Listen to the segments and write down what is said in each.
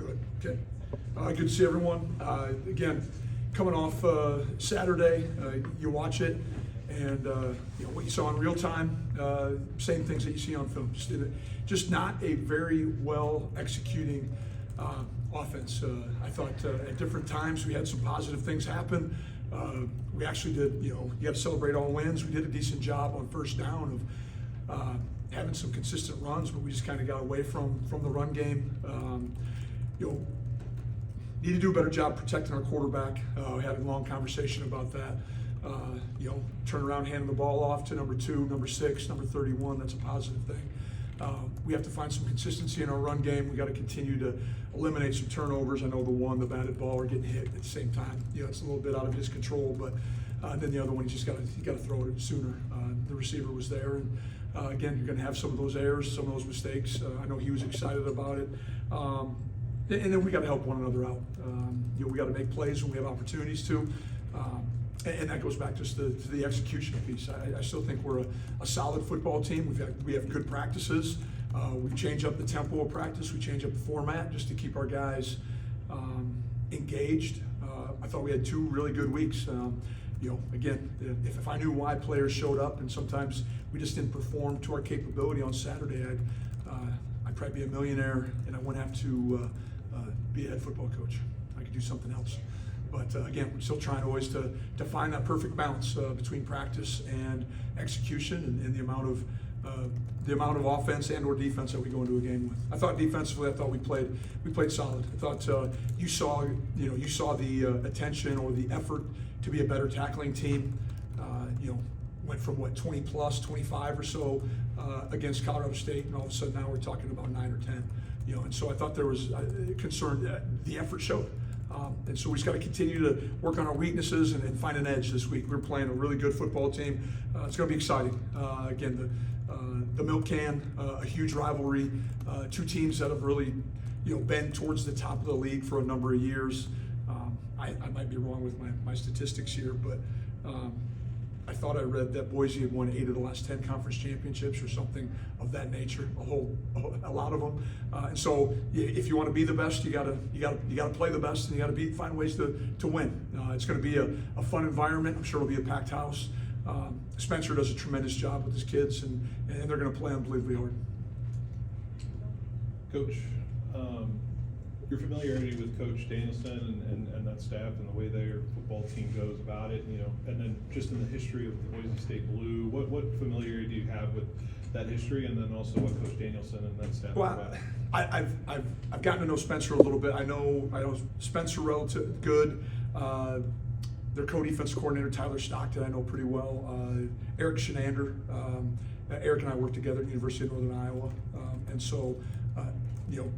Good. Okay. Good to see everyone. Again, coming off Saturday, you watch it, and what you saw in real time, same things that you see on film. Just not a very well executing offense. I thought at different times we had some positive things happen. We actually did, you got to celebrate all wins. We did a decent job on first down of having some consistent runs, but we just kind of got away from the run game. Need to do a better job protecting our quarterback. We had a long conversation about that. Turn around, handing the ball off to number 2, number 6, number 31. That's a positive thing. We have to find some consistency in our run game. We got to continue to eliminate some turnovers. I know the batted ball, are getting hit at the same time. It's a little bit out of his control, but then the other one, you got to throw it sooner. The receiver was there, and again, you're going to have some of those errors, some of those mistakes. I know he was excited about it. And then we got to help one another out. We got to make plays when we have opportunities to. And that goes back just to the execution piece. I still think we're a solid football team. We have good practices. We change up the tempo of practice. We change up the format just to keep our guys engaged. I thought we had 2 really good weeks. Again, if I knew why players showed up and sometimes we just didn't perform to our capability on Saturday, I'd probably be a millionaire and I wouldn't have to be a head football coach. I could do something else. But again, we're still trying always to find that perfect balance between practice and execution and the amount of offense and or defense that we go into a game with. I thought defensively, we played solid. I thought you saw the attention or the effort to be a better tackling team. Went from 20 plus, 25 or so against Colorado State, and all of a sudden now we're talking about 9 or 10. And so I thought there was concern that the effort showed. And so we just got to continue to work on our weaknesses and find an edge this week. We're playing a really good football team. It's going to be exciting. Again, the Milk Can, a huge rivalry. 2 teams that have really, been towards the top of the league for a number of years. I might be wrong with my statistics here, but I thought I read that Boise had won 8 of the last 10 conference championships or something of that nature, a lot of them. And so if you want to be the best, you got to play the best, and you got to find ways to win. It's going to be a fun environment. I'm sure it'll be a packed house. Spencer does a tremendous job with his kids, and they're going to play unbelievably hard. Coach, your familiarity with Coach Danielson and that staff and the way their football team goes about it, and then just in the history of the Boise State Blue, what familiarity do you have with that history, and then also what Coach Danielson and that staff Well, about? I've gotten to know Spencer a little bit. I know Spencer relatively good. Their co-defense coordinator Tyler Stockton I know pretty well. Eric Shenander. Eric and I worked together at the University of Northern Iowa, and so.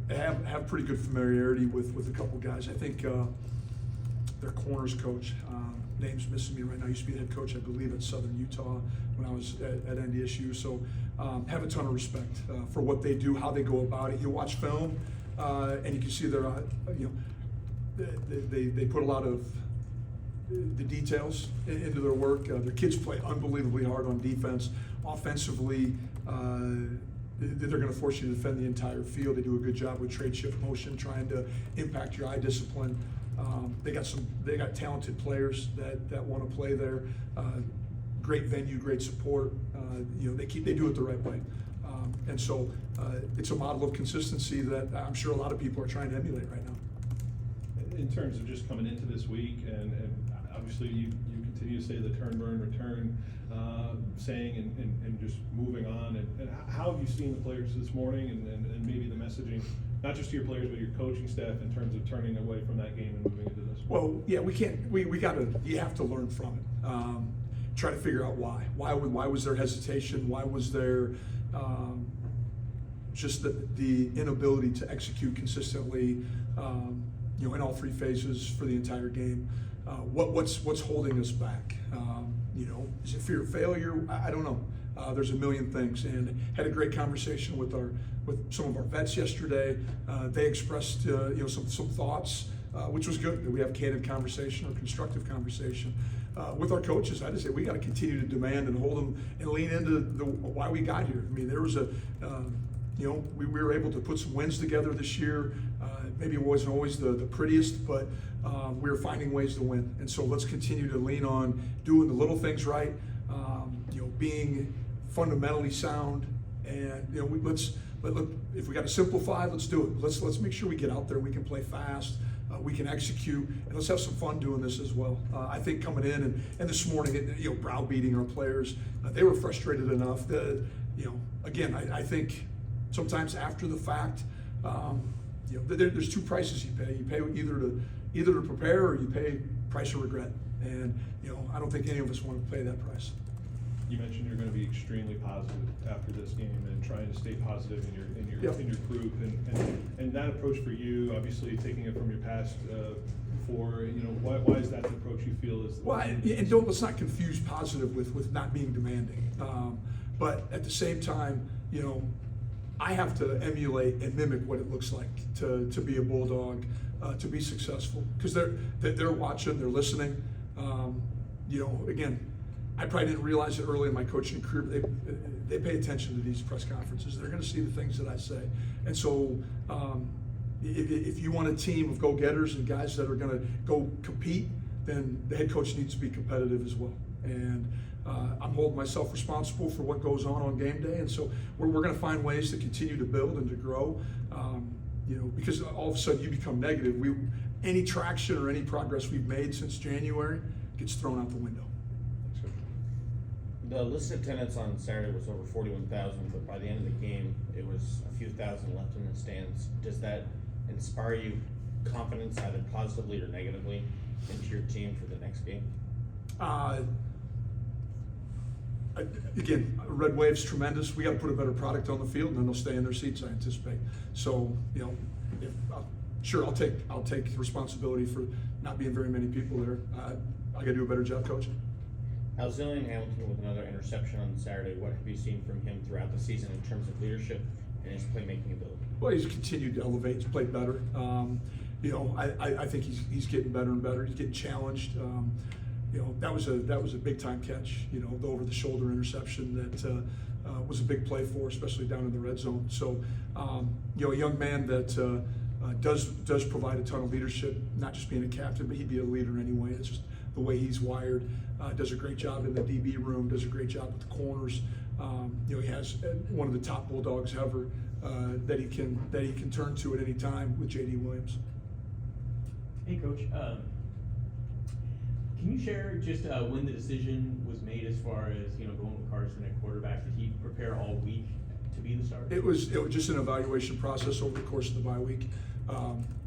Have pretty good familiarity with a couple guys. I think their corners coach, name's missing me right now, used to be the head coach, I believe, at Southern Utah when I was at NDSU. So have a ton of respect for what they do, how they go about it. You watch film, and you can see they put a lot of the details into their work. Their kids play unbelievably hard on defense. Offensively, they're going to force you to defend the entire field. They do a good job with trade shift motion, trying to impact your eye discipline. They got talented players that want to play there. Great venue, great support. They do it the right way, and so it's a model of consistency that I'm sure a lot of people are trying to emulate right now. In terms of just coming into this week, and obviously you continue to say the turn, burn, return saying and just moving on, and how have you seen the players this morning and maybe the messaging, not just to your players but your coaching staff in terms of turning away from that game and moving into this one? Well, yeah, you have to learn from it. Try to figure out why was there hesitation, why was there just the inability to execute consistently in all 3 phases for the entire game. What's holding us back? Is it fear of failure? I don't know. There's a million things, and had a great conversation with some of our vets yesterday. They expressed some thoughts, which was good. We have candid conversation or constructive conversation with our coaches. I just say we got to continue to demand and hold them and lean into why we got here. I mean, there was we were able to put some wins together this year. maybe it wasn't always the prettiest, but we were finding ways to win. And so let's continue to lean on doing the little things right, being fundamentally sound, and if we got to simplify, let's do it. Let's make sure we get out there, we can play fast, we can execute, and let's have some fun doing this as well. I think coming in and this morning, browbeating our players, they were frustrated enough that, again, I think sometimes after the fact, there's two prices you pay. You pay either to prepare, or you pay price of regret. And I don't think any of us want to pay that price. You mentioned you're going to be extremely positive after this game and trying to stay positive in your group, and that approach for you, obviously taking it from your past. Why is that the approach you feel is? Well, and let's not confuse positive with not being demanding. But at the same time, I have to emulate and mimic what it looks like to be a Bulldog, to be successful, because they're watching, they're listening. Again, I probably didn't realize it early in my coaching career, but they pay attention to these press conferences. They're going to see the things that I say. And so if you want a team of go-getters and guys that are going to go compete, then the head coach needs to be competitive as well. And I'm holding myself responsible for what goes on game day. And so we're going to find ways to continue to build and to grow, because all of a sudden you become negative. Any traction or any progress we've made since January gets thrown out the window. The listed attendance on Saturday was over 41,000, but by the end of the game, it was a few thousand left in the stands. Does that inspire you confidence, either positively or negatively, into your team for the next game? Again, Red Wave's tremendous. We got to put a better product on the field, and then they'll stay in their seats, I anticipate. So, sure, I'll take responsibility for not being very many people there. I got to do a better job coaching. Alzillian Hamilton with another interception on Saturday. What have you seen from him throughout the season in terms of leadership and his playmaking ability? Well, he's continued to elevate. He's played better. I think he's getting better and better. He's getting challenged. That was a big time catch. The over the shoulder interception that was a big play for, especially down in the red zone. So, a young man that does provide a ton of leadership, not just being a captain, but he'd be a leader anyway. It's just the way he's wired. Does a great job in the DB room, does a great job with the corners. He has one of the top Bulldogs ever that he can turn to at any time with J.D. Williams. Hey, Coach. Can you share just when the decision was made as far as going with Carson at quarterback? Did he prepare all week to be the starter? It was just an evaluation process over the course of the bye week.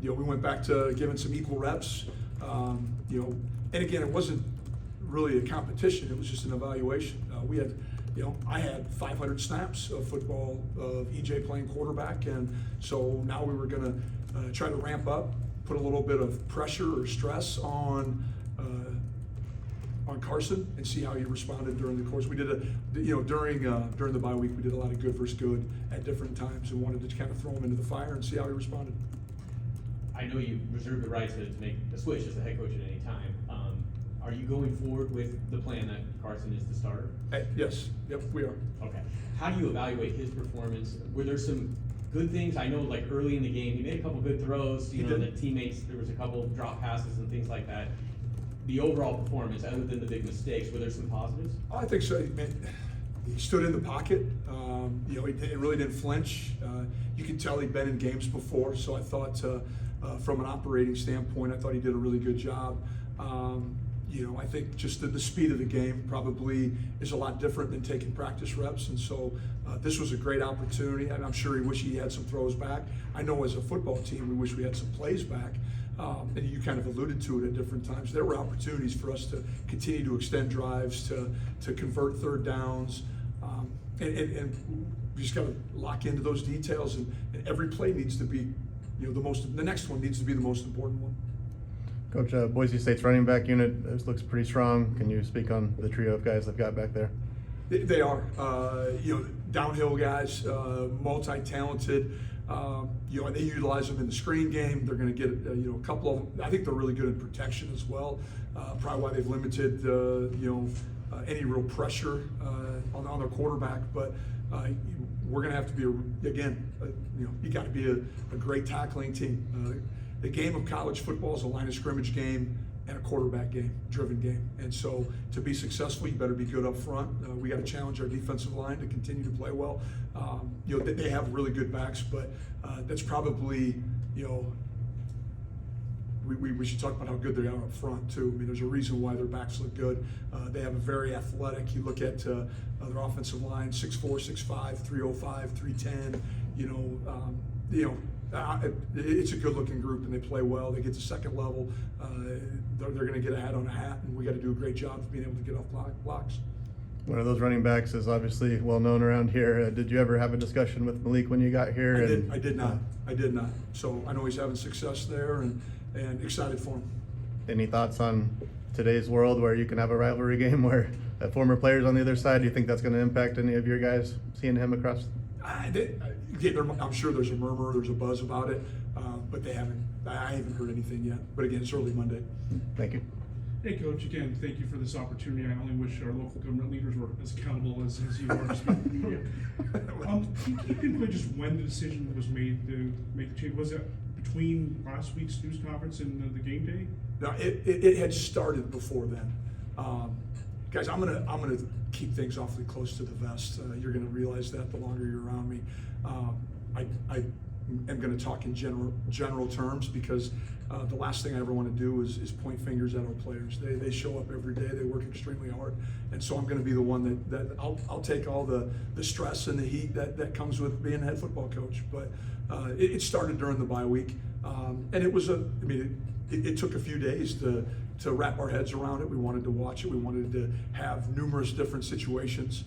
We went back to giving some equal reps. And again, it wasn't really a competition. It was just an evaluation. I had 500 snaps of football of EJ playing quarterback, and so now we were going to try to ramp up, put a little bit of pressure or stress on Carson and see how he responded during the course. We did during the bye week, we did a lot of good versus good at different times and wanted to kind of throw him into the fire and see how he responded. I know you reserve the right to make a switch as the head coach at any time. Are you going forward with the plan that Carson is the starter? Yes. Yep, we are. Okay. How do you evaluate his performance? Were there some good things? I know, like early in the game, he made a couple good throws. The teammates, there was a couple drop passes and things like that. The overall performance, other than the big mistakes, were there some positives? I think so. He stood in the pocket. He really didn't flinch. You could tell he'd been in games before, so I thought from an operating standpoint, I thought he did a really good job. I think just the speed of the game probably is a lot different than taking practice reps, and so this was a great opportunity, and I'm sure he wished he had some throws back. I know as a football team, we wish we had some plays back, and you kind of alluded to it at different times. There were opportunities for us to continue to extend drives, to convert third downs, and we just got to lock into those details, and every play needs to be, the next one needs to be the most important one. Coach, Boise State's running back unit looks pretty strong. Can you speak on the trio of guys they've got back there? They are, downhill guys, multi-talented. They utilize them in the screen game. They're going to get, a couple of them. I think they're really good in protection as well. Probably why they've limited, any real pressure on their quarterback. But we're going to have to be, you got to be a great tackling team. The game of college football is a line of scrimmage game and a quarterback game, driven game. And so to be successful, you better be good up front. We got to challenge our defensive line to continue to play well. They have really good backs, but that's probably, we should talk about how good they are up front too. I mean, there's a reason why their backs look good. They have a very athletic. You look at their offensive line: 6'4", 6'5", 305, 310. It's a good-looking group, and they play well. They get to second level. They're going to get a hat on a hat, and we got to do a great job of being able to get off blocks. One of those running backs is obviously well known around here. Did you ever have a discussion with Malik when you got here? I did not. So I know he's having success there, and excited for him. Any thoughts on today's world where you can have a rivalry game where former players on the other side? Do you think that's going to impact any of your guys seeing him across? I'm sure there's a murmur, there's a buzz about it, but I haven't heard anything yet. But again, it's early Monday. Thank you. Hey, Coach, again, thank you for this opportunity. I only wish our local government leaders were as accountable as you are to speak to the media. Can you pinpoint just when the decision was made to make the change? Was it between last week's news conference and the game day? No, it had started before then. Guys, I'm gonna keep things awfully close to the vest. You're gonna realize that the longer you're around me. I am gonna talk in general terms because the last thing I ever want to do is point fingers at our players. They show up every day. They work extremely hard, and so I'm going to be the one that I'll take all the stress and the heat that comes with being a head football coach. But it started during the bye week, and it took a few days to wrap our heads around it. We wanted to watch it. We wanted to have numerous different situations.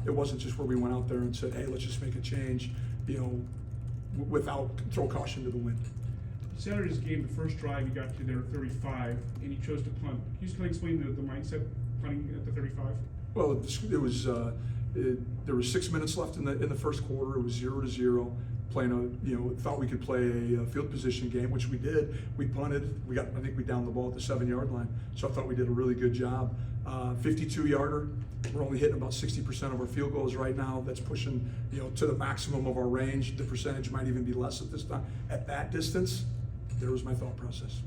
It wasn't just where we went out there and said, "Hey, let's just make a change," without throw caution to the wind. Saturday's game, the first drive, you got to their 35, and you chose to punt. Can you just kind of explain the mindset punting at the 35? Well, it was there was 6 minutes left in the first quarter. It was 0-0. Playing thought we could play a field position game, which we did. We punted. I think we downed the ball at the 7-yard line. So I thought we did a really good job. 52-yarder. We're only hitting about 60% of our field goals right now. That's pushing to the maximum of our range. The percentage might even be less at this time. At that distance, there was my thought process.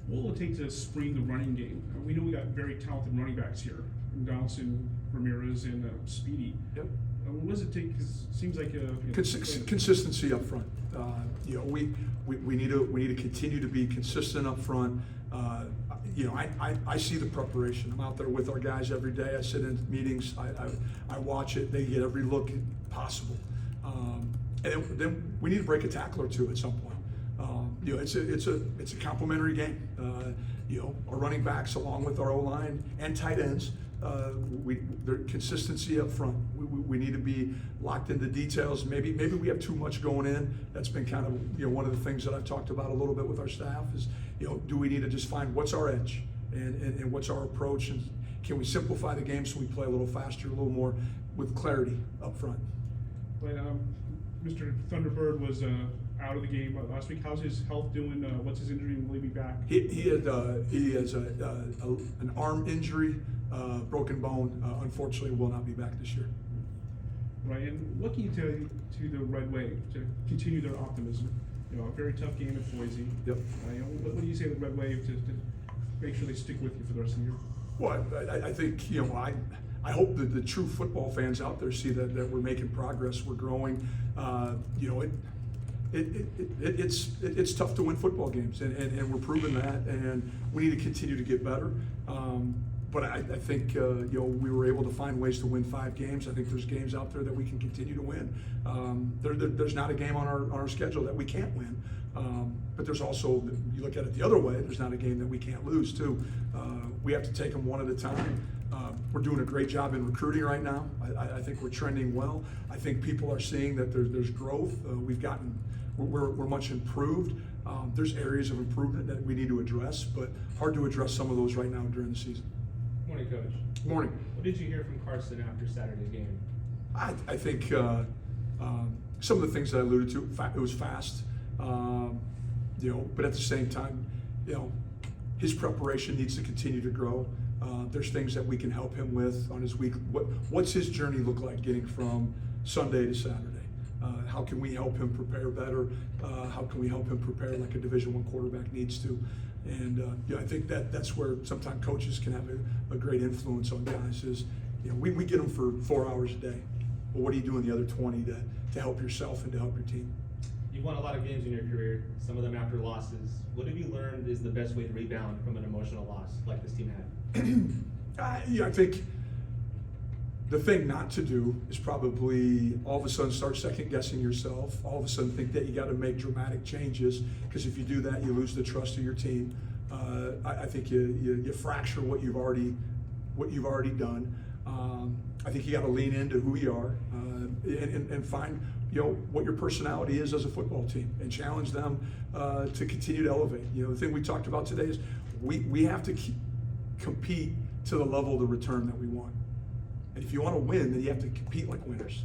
What will it take to spring the running game? We know we got very talented running backs here: Donaldson, Ramirez, and Speedy. Yep. What does it take? Because it seems like Consistency up front. We need to continue to be consistent up front. I see the preparation. I'm out there with our guys every day. I sit in meetings. I watch it. They get every look possible. And then we need to break a tackle or two at some point. It's a complementary game. Our running backs, along with our O-line and tight ends, their consistency up front. We need to be locked into details. Maybe we have too much going in. That's been kind of one of the things that I've talked about a little bit with our staff is do we need to just find what's our edge and what's our approach, and can we simplify the game so we play a little faster, a little more with clarity up front. But Mr. Thunderbird was out of the game last week. How's his health doing? What's his injury, and will he be back? He has an arm injury, broken bone. Unfortunately, will not be back this year. Right, and what can you tell to the Red Wave to continue their optimism? A very tough game at Boise. Yep. What do you say to the Red Wave to make sure they stick with you for the rest of the year? Well, I think I hope that the true football fans out there see that we're making progress, we're growing. It's tough to win football games, and we're proving that, and we need to continue to get better. But I think we were able to find ways to win 5 games. I think there's games out there that we can continue to win. There's not a game on our schedule that we can't win. But there's also, you look at it the other way, there's not a game that we can't lose too. We have to take them one at a time. We're doing a great job in recruiting right now. I think we're trending well. I think people are seeing that there's growth. We're much improved. There's areas of improvement that we need to address, but hard to address some of those right now during the season. Morning, Coach. Morning. What did you hear from Carson after Saturday's game? I think some of the things that I alluded to, it was fast, but at the same time, his preparation needs to continue to grow. There's things that we can help him with on his week. What's his journey look like getting from Sunday to Saturday. How can we help him prepare better? How can we help him prepare like a Division I quarterback needs to? And I think that's where sometimes coaches can have a great influence on guys. Is we get them for 4 hours a day, but what are you doing the other 20 to help yourself and to help your team? You've won a lot of games in your career, some of them after losses. What have you learned is the best way to rebound from an emotional loss like this team had? I think the thing not to do is probably all of a sudden start second guessing yourself. All of a sudden think that you got to make dramatic changes, because if you do that, you lose the trust of your team. I think you fracture what you've already done. I think you got to lean into who you are and find what your personality is as a football team and challenge them to continue to elevate. The thing we talked about today is we have to compete to the level of the return that we want. And if you want to win, then you have to compete like winners.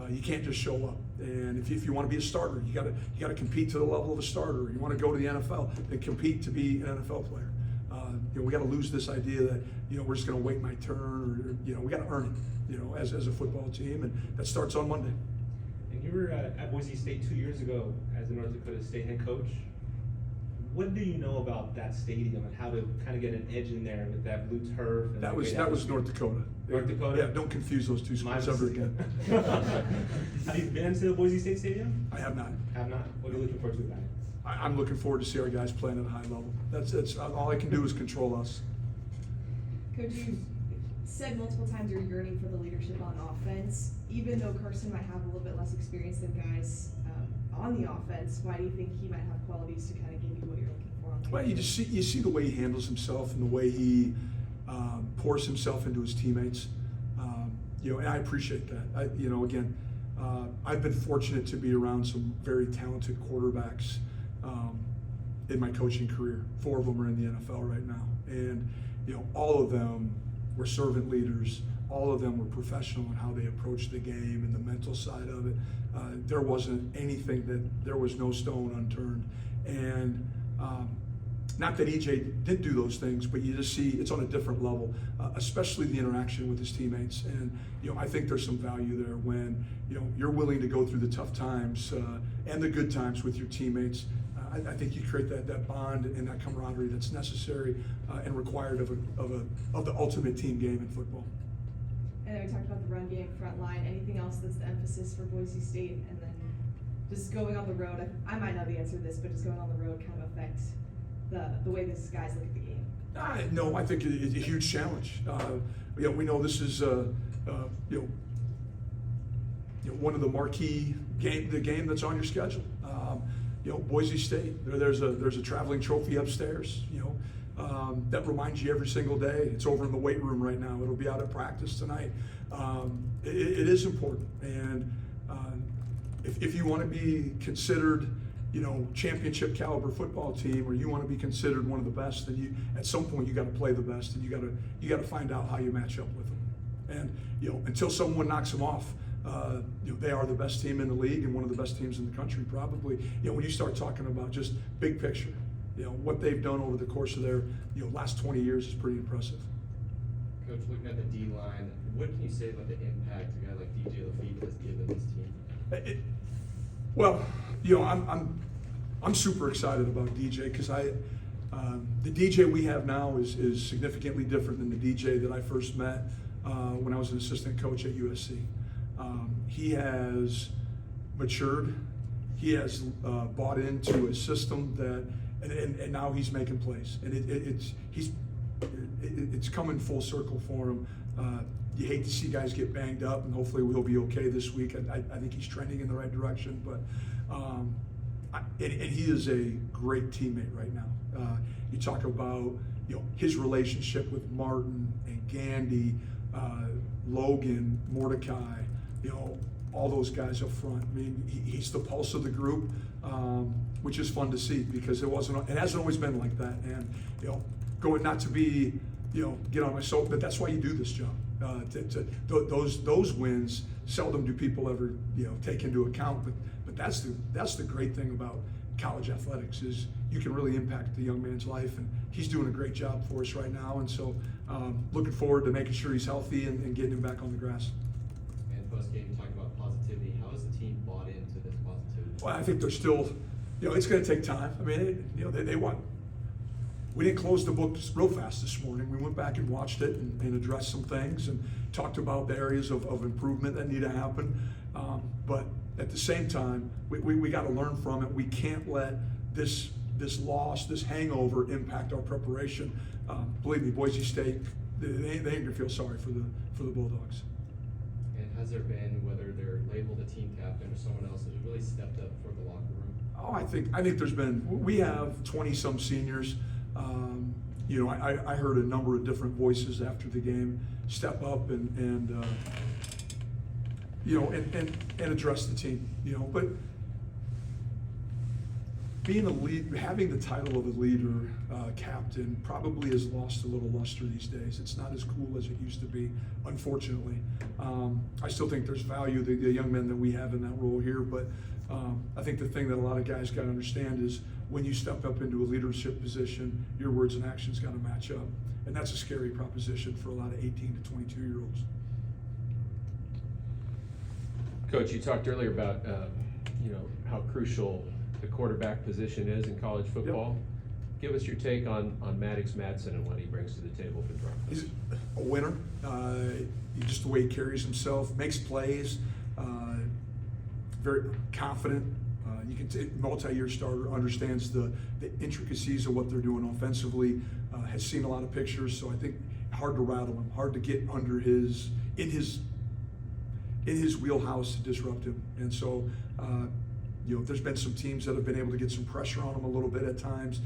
You can't just show up. And if you want to be a starter, you got to compete to the level of a starter. You want to go to the NFL, then compete to be an NFL player. We got to lose this idea that we're just going to wait my turn, or we got to earn it. As a football team, and that starts on Monday. And you were at Boise State 2 years ago as the North Dakota State head coach. What do you know about that stadium and how to kind of get an edge in there with that blue turf? And That was North Dakota. North Dakota? Yeah, don't confuse those two schools ever again. Have you been to the Boise State Stadium? I have not. Have not? What are you looking forward to with that? I'm looking forward to see our guys playing at a high level. That's all I can do is control us. Coach, you said multiple times you're yearning for the leadership on offense. Even though Carson might have a little bit less experience than guys on the offense, why do you think he might have qualities to kind of give you what you're looking for? Well, you see the way he handles himself and the way he pours himself into his teammates. And I appreciate that. I've been fortunate to be around some very talented quarterbacks in my coaching career. 4 of them are in the NFL right now, and all of them were servant leaders. All of them were professional in how they approached the game and the mental side of it. There wasn't anything there was no stone unturned. And not that EJ did do those things, but you just see it's on a different level, especially the interaction with his teammates. And I think there's some value there when you're willing to go through the tough times and the good times with your teammates. I think you create that bond and that camaraderie that's necessary and required of the ultimate team game in football. And then we talked about the run game, front line. Anything else that's the emphasis for Boise State? And then just going on the road, I might know the answer to this, but just going on the road kind of affects the way these guys look at the game. No, I think it's a huge challenge. We know this is one of the marquee the game that's on your schedule. Boise State. There's a traveling trophy upstairs. That reminds you every single day. It's over in the weight room right now. It'll be out at practice tonight. It is important, and if you want to be considered, championship caliber football team, or you want to be considered one of the best, then at some point you got to play the best, and you got to find out how you match up with them. And until someone knocks them off, they are the best team in the league and one of the best teams in the country, probably. When you start talking about just big picture, what they've done over the course of their last 20 years is pretty impressive. Coach, looking at the D line, what can you say about the impact a guy like DJ Lafitte has given this team? I'm super excited about DJ because the DJ we have now is significantly different than the DJ that I first met when I was an assistant coach at USC. He has matured. He has bought into a system and now he's making plays, and it's coming full circle for him. You hate to see guys get banged up, and hopefully we'll be okay this week. I think he's trending in the right direction, but and he is a great teammate right now. You talk about his relationship with Martin and Gandy, Logan, Mordecai, all those guys up front. I mean, he's the pulse of the group, which is fun to see because it hasn't always been like that. And going not to be get on my soap, but that's why you do this job. Those wins seldom do people ever take into account. But that's the great thing about college athletics is you can really impact the young man's life, and he's doing a great job for us right now. And so looking forward to making sure he's healthy and getting him back on the grass. And post game, you talked about positivity. Well, I think they're still, it's going to take time. I mean, they want. We didn't close the book real fast this morning. We went back and watched it and addressed some things and talked about the areas of improvement that need to happen. But at the same time, we got to learn from it. We can't let this loss, this hangover, impact our preparation. Believe me, Boise State, they ain't gonna feel sorry for the Bulldogs. And has there been, whether they're labeled a team captain or someone else, has really stepped up for the locker room? Oh, I think there's been. We have 20-some seniors. I heard a number of different voices after the game step up and address the team. But being a lead, having the title of a leader, captain, probably has lost a little luster these days. It's not as cool as it used to be, unfortunately. I still think there's value, the young men that we have in that role here, but I think the thing that a lot of guys got to understand is when you step up into a leadership position, your words and actions got to match up. And that's a scary proposition for a lot of 18 to 22-year-olds. Coach, you talked earlier about how crucial the quarterback position is in college football. Yep. Give us your take on Maddox Madsen and what he brings to the table for the Broncos. He's a winner. Just the way he carries himself, makes plays, very confident. You can take multi-year starter, understands the intricacies of what they're doing offensively, has seen a lot of pictures, so I think hard to rattle him, hard to get under in his wheelhouse to disrupt him. And so there's been some teams that have been able to get some pressure on him a little bit at times.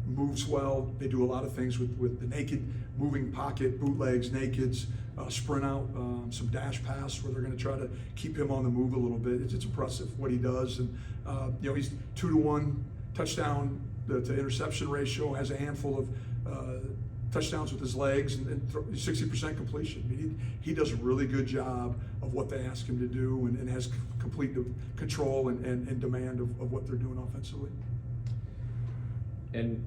Moves well. They do a lot of things with the naked, moving pocket, bootlegs, nakeds, sprint out, some dash pass where they're going to try to keep him on the move a little bit. It's impressive what he does. And, he's 2-to-1 touchdown to interception ratio, has a handful of touchdowns with his legs, and 60% completion. I mean, he does a really good job of what they ask him to do and has complete control and demand of what they're doing offensively. And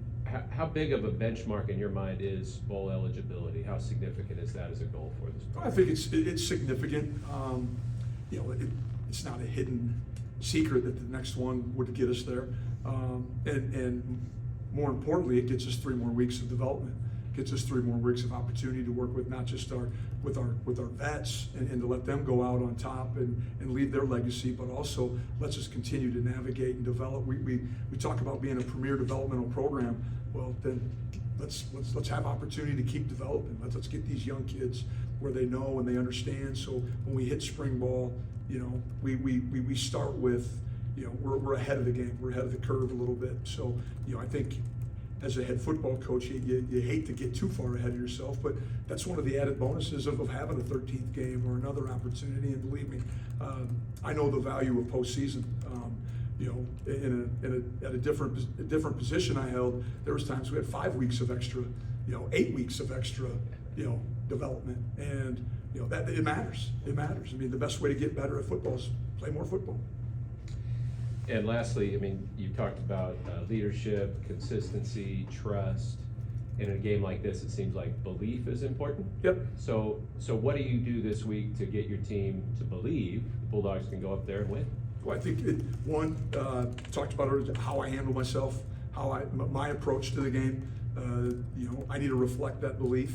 how big of a benchmark in your mind is bowl eligibility? How significant is that as a goal for this program? I think it's significant. It's not a hidden secret that the next one would get us there. And more importantly, it gets us 3 more weeks of development. Gets us 3 more weeks of opportunity to work with not just our vets and to let them go out on top and leave their legacy, but also lets us continue to navigate and develop. We talk about being a premier developmental program. Well, then let's have opportunity to keep developing. Let's get these young kids where they know and they understand. So when we hit spring ball, we start with, we're ahead of the game. We're ahead of the curve a little bit. So I think, as a head football coach, you hate to get too far ahead of yourself, but that's one of the added bonuses of having a 13th game or another opportunity. And believe me, I know the value of postseason. At a different position I held, there was times we had 5 weeks of extra, 8 weeks of extra, development, and that it matters. It matters. I mean, the best way to get better at football is play more football. And lastly, I mean, you talked about leadership, consistency, trust. In a game like this, it seems like belief is important. Yep. So what do you do this week to get your team to believe the Bulldogs can go up there and win? Well, I think talked about earlier, how I handle myself, my approach to the game. I need to reflect that belief,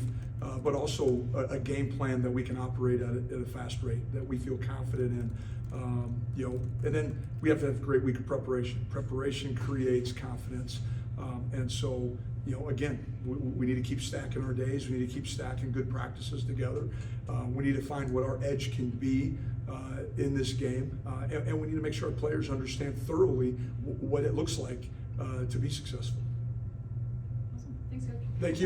but also a game plan that we can operate at a fast rate, that we feel confident in. And then we have to have a great week of preparation. Preparation creates confidence. And so, again, we need to keep stacking our days. We need to keep stacking good practices together. We need to find what our edge can be in this game. And we need to make sure our players understand thoroughly what it looks like to be successful. Awesome. Thanks, Coach. Thank you.